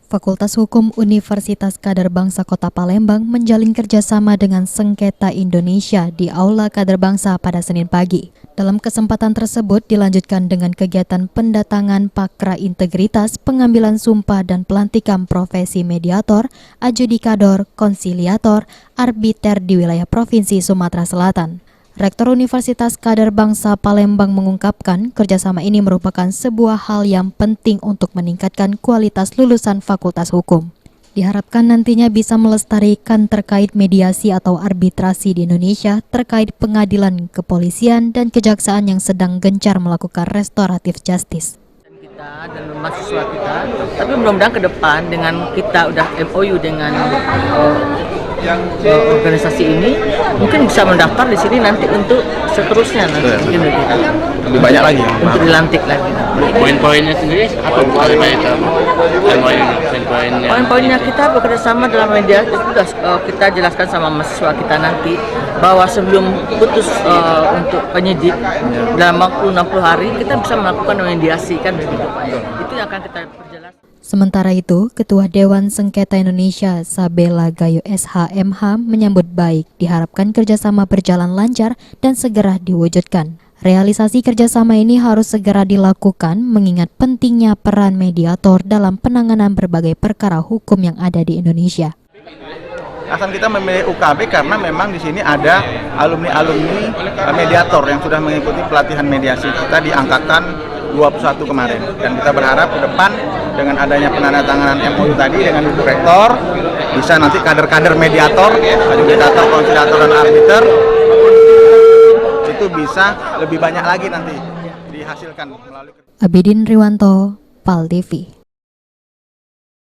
Fakultas Hukum Universitas Kader Bangsa Kota Palembang menjalin kerjasama dengan Sengketa Indonesia di Aula Kader Bangsa pada Senin pagi. Dalam kesempatan tersebut dilanjutkan dengan kegiatan pendatangan pakra integritas, pengambilan sumpah dan pelantikan profesi mediator, adjudikator, konsiliator, arbiter di wilayah Provinsi Sumatera Selatan. Rektor Universitas Kader Bangsa Palembang mengungkapkan kerjasama ini merupakan sebuah hal yang penting untuk meningkatkan kualitas lulusan Fakultas Hukum. Diharapkan nantinya bisa melestarikan terkait mediasi atau arbitrasi di Indonesia terkait pengadilan, kepolisian, dan kejaksaan yang sedang gencar melakukan restoratif justice. Kita dan mahasiswa kita, tapi mudah-mudahan ke depan dengan kita udah MOU dengan organisasi ini, mungkin bisa mendaftar di sini nanti untuk seterusnya nanti mungkin lebih banyak lagi untuk dilantik lagi. Poin-poinnya sendiri apa Poin-poinnya kita bekerja sama dalam media itu kita jelaskan sama mahasiswa kita nanti bahwa sebelum putus untuk penyidik dalam waktu 60 hari kita bisa melakukan mediasi kan begitu Pak. Itu yang akan kita perjelas. Sementara itu, Ketua Dewan Sengketa Indonesia Sabela Gayo SHMH menyambut baik, diharapkan kerjasama berjalan lancar dan segera diwujudkan. Realisasi kerjasama ini harus segera dilakukan mengingat pentingnya peran mediator dalam penanganan berbagai perkara hukum yang ada di Indonesia. Alasan kita memilih UKB karena memang di sini ada alumni-alumni mediator yang sudah mengikuti pelatihan mediasi kita di angkatan 21 kemarin. Dan kita berharap ke depan dengan adanya penandatanganan MOU tadi dengan Ibu Rektor, bisa nanti kader-kader mediator, adjudikator, konsiliator, dan arbiter itu bisa lebih banyak lagi nanti dihasilkan melalui. Abidin Riwanto, PAL TV.